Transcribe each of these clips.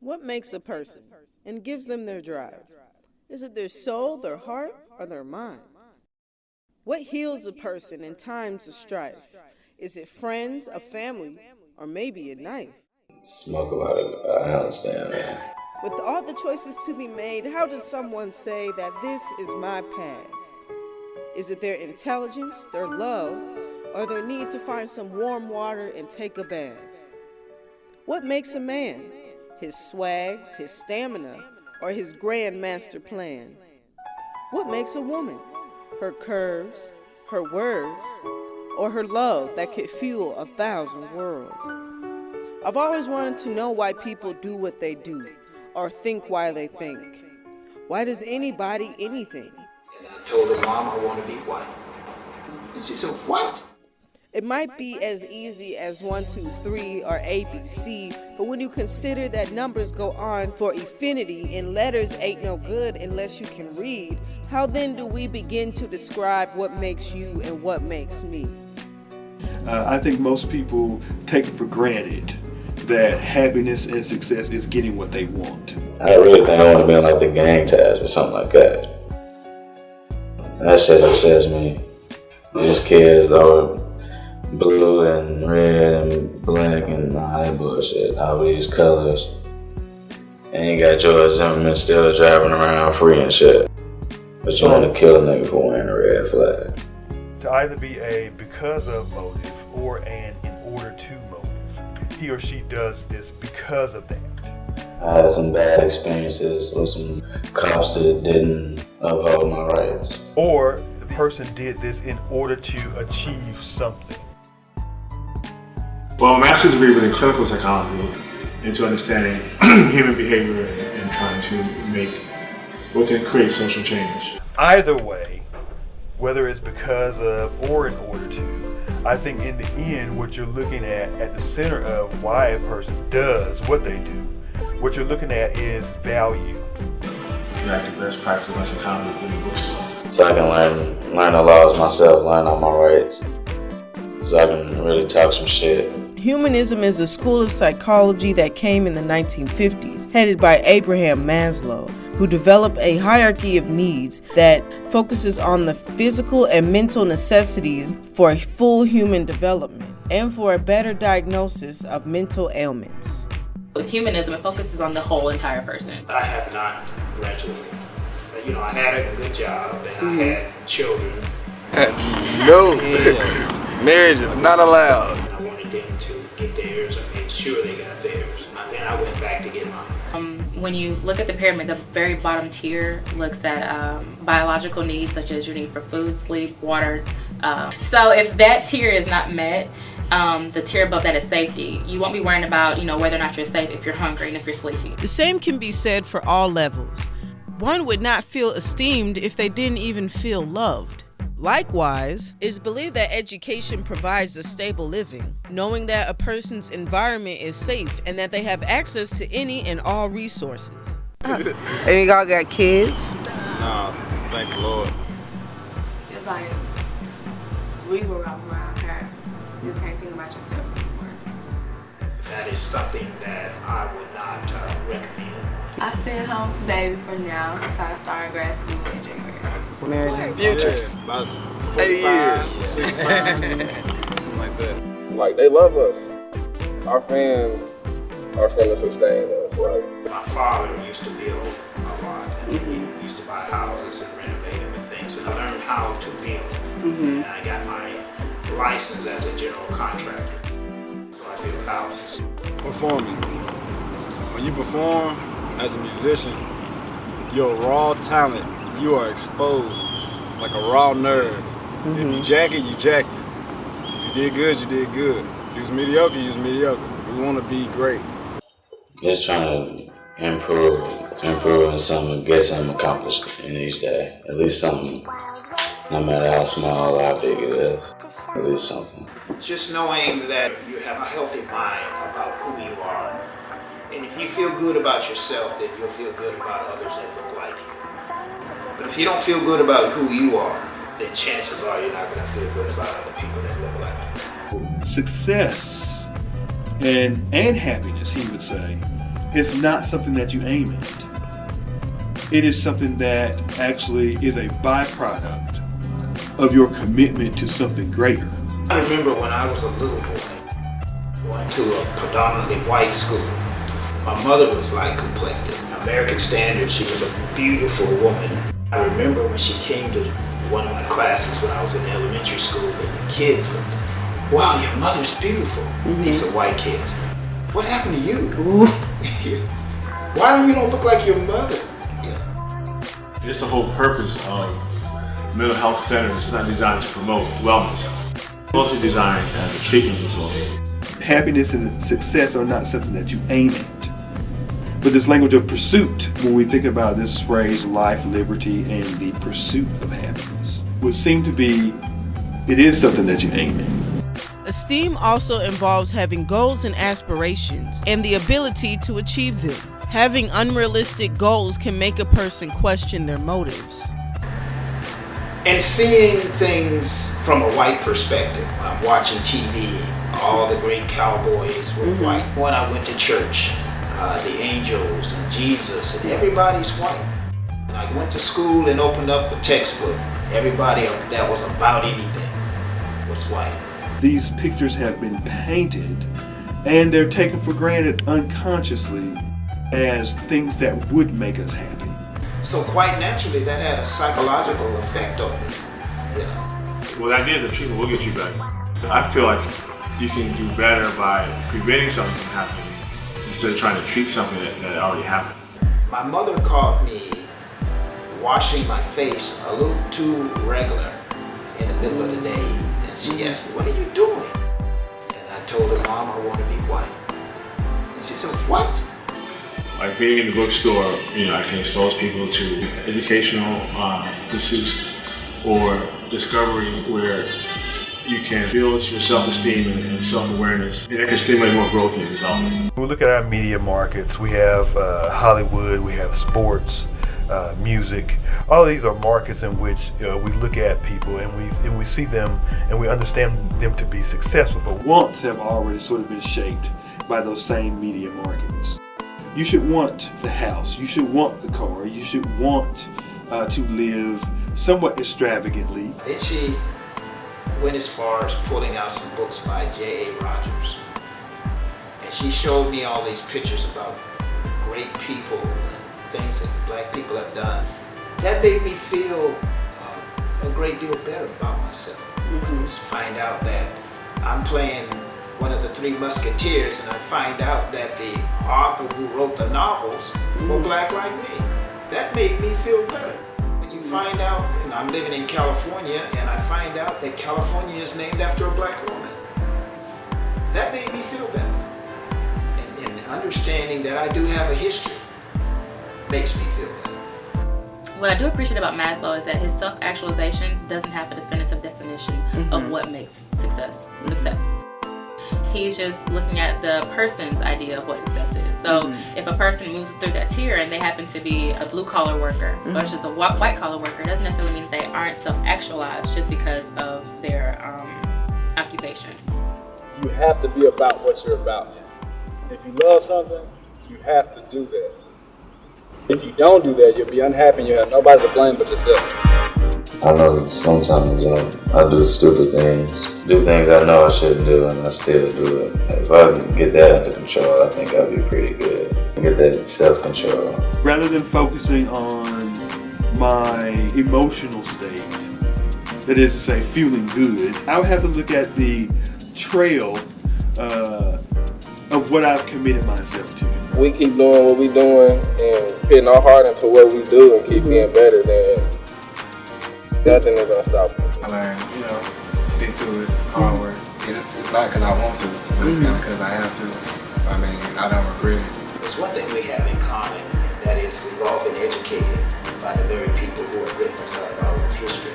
What makes a person and gives them their drive? Is it their soul, their heart, or their mind? What heals a person in times of strife? Is it friends, a family, or maybe a knife? Smoke a lot of, I understand, man. With all the choices to be made, how does someone say that this is my path? Is it their intelligence, their love, or their need to find some warm water and take a bath? What makes a man? His swag, his stamina, or his grand master plan? What makes a woman? Her curves, her words, or her love that could fuel 1,000 worlds? I've always wanted to know why people do what they do, or think why they think. Why does anybody anything? And I told her, Mom, I want to be white. And she said, what? It might be as easy as 1, 2, 3 or ABC, but when you consider that numbers go on for infinity and letters ain't no good unless you can read, how then do we begin to describe what makes you and what makes me? I think most people take it for granted that happiness and success is getting what they want. I really think I want to be in like the gang task or something like that. That shit upsets me. These kids are blue and red and black and all that bullshit. All these colors. And you got George Zimmerman still driving around free and shit. But you want to kill a nigga for wearing a red flag. To either be a because of motive or an in order to motive. He or she does this because of that. I had some bad experiences with some cops that didn't uphold my rights. Or the person did this in order to achieve something. Well, my master's degree was in clinical psychology, into understanding human behavior and trying to make what can create social change. Either way, whether it's because of or in order to, I think in the end what you're looking at the center of why a person does what they do, what you're looking at is value. I think best practice of my psychology in the bookstore. So I can learn the laws myself, learn all my rights. So I can really talk some shit. Humanism is a school of psychology that came in the 1950s, headed by Abraham Maslow, who developed a hierarchy of needs that focuses on the physical and mental necessities for full human development and for a better diagnosis of mental ailments. With humanism, it focuses on the whole entire person. I have not graduated. You know, I had a good job and I had children. No, marriage is not allowed. I wanted them to get theirs. I made sure they got theirs. And then I went back to get mine. When you look at the pyramid, the very bottom tier looks at biological needs such as your need for food, sleep, water. So if that tier is not met, the tier above that is safety. You won't be worrying about, whether or not you're safe if you're hungry and if you're sleepy. The same can be said for all levels. One would not feel esteemed if they didn't even feel loved. Likewise, it's believed that education provides a stable living, knowing that a person's environment is safe and that they have access to any and all resources. And y'all got kids? No, thank the Lord. It's like, we grew up around her. You just can't think about yourself anymore. That is something that I would not recommend. I stay at home with baby for now until I start grad school in January. Married. Futures. Yeah, about 8 years. 65, something like that. Like, they love us. Our fans are finna sustain us, right? My father used to build a lot. And he used to buy houses and renovate them and things. And I learned how to build. And I got my license as a general contractor. So I build houses. Performing. When you perform as a musician, your raw talent, you are exposed like a raw nerve. If you jack it, you jacked it. If you did good, you did good. If you was mediocre, you was mediocre. We want to be great. Just trying to improve and something, get something accomplished in each day. At least something, no matter how small or how big it is. At least something. Just knowing that you have a healthy mind about who you are. And if you feel good about yourself, then you'll feel good about others that look like you. But if you don't feel good about who you are, then chances are you're not going to feel good about other people that look like you. Success and happiness, he would say, it's not something that you aim at. It is something that actually is a byproduct of your commitment to something greater. I remember when I was a little boy, going to a predominantly white school. My mother was light complected. American standards, she was a beautiful woman. I remember when she came to one of my classes when I was in elementary school, and the kids went, "Wow, your mother's beautiful." These are white kids. "What happened to you?" "Why do you don't look like your mother?" It's the whole purpose of mental health centers. It's not designed to promote wellness. It's mostly designed as a treatment facility. Happiness and success are not something that you aim at. But this language of pursuit, when we think about this phrase, life, liberty, and the pursuit of happiness, would seem to be, it is something that you aim at. Esteem also involves having goals and aspirations and the ability to achieve them. Having unrealistic goals can make a person question their motives. And seeing things from a white perspective. When I'm watching TV, all the great cowboys were white. When I went to church, the angels and Jesus, and everybody's white. And I went to school and opened up a textbook. Everybody that was about anything was white. These pictures have been painted, and they're taken for granted unconsciously as things that would make us happy. So quite naturally, that had a psychological effect on me, you know. Well, the idea is that treatment will get you better. I feel like you can do better by preventing something from happening instead of trying to treat something that already happened. My mother caught me washing my face a little too regular in the middle of the day, and she asked me, "What are you doing?" And I told her, "Mom, I want to be white." And she said, "What?" Like being in the bookstore, I can expose people to educational pursuits or discovery where you can build your self-esteem and self-awareness, and that can stimulate more growth and development. When we look at our media markets, we have Hollywood, we have sports, music. All of these are markets in which we look at people and we see them and we understand them to be successful. But wants have already sort of been shaped by those same media markets. You should want the house, you should want the car, you should want to live somewhat extravagantly. Then she went as far as pulling out some books by J.A. Rogers. And she showed me all these pictures about great people and things that black people have done. That made me feel a great deal better about myself. Just find out that I'm playing one of the Three Musketeers, and I find out that the author who wrote the novels were black like me. That made me feel better. When you find out, and I'm living in California, and I find out that California is named after a black woman. That made me feel better. And understanding that I do have a history makes me feel better. What I do appreciate about Maslow is that his self-actualization doesn't have a definitive definition of what makes success. He's just looking at the person's idea of what success is. So if a person moves through that tier and they happen to be a blue-collar worker versus a white-collar worker, it doesn't necessarily mean they aren't self-actualized just because of their occupation. You have to be about what you're about. If you love something, you have to do that. If you don't do that, you'll be unhappy and you'll have nobody to blame but yourself. I know that sometimes I do stupid things, do things I know I shouldn't do, and I still do it. If I can get that under control, I think I'll be pretty good. Get that self-control. Rather than focusing on my emotional state, that is to say, feeling good, I would have to look at the trail of what I've committed myself to. We keep doing what we're doing and putting our heart into what we do and keep getting better, then nothing is unstoppable. I learned, stick to it, hard work. It's not because I want to, but it's because I have to. I mean, I don't regret it. There's one thing we have in common, and that is we've all been educated by the very people who have written us out of our own history.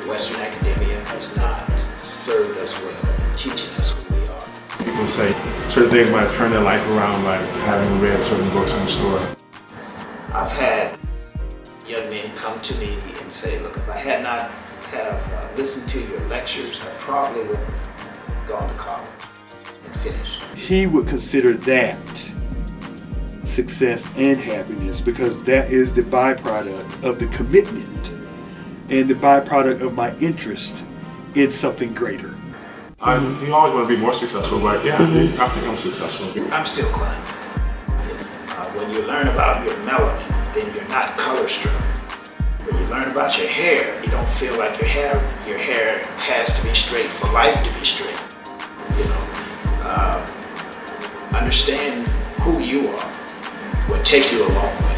Western academia has not served us well in teaching us who we are. People say certain things might have turned their life around, like having read certain books in the store. I've had young men come to me and say, "Look, if I had not have listened to your lectures, I probably would have gone to college and finished." He would consider that success and happiness, because that is the byproduct of the commitment and the byproduct of my interest in something greater. You always want to be more successful, but yeah, I think I'm successful. I'm still climbing. When you learn about your melanin, then you're not color struck. When you learn about your hair, you don't feel like your hair has to be straight for life to be straight. You know, understand who you are will take you a long way.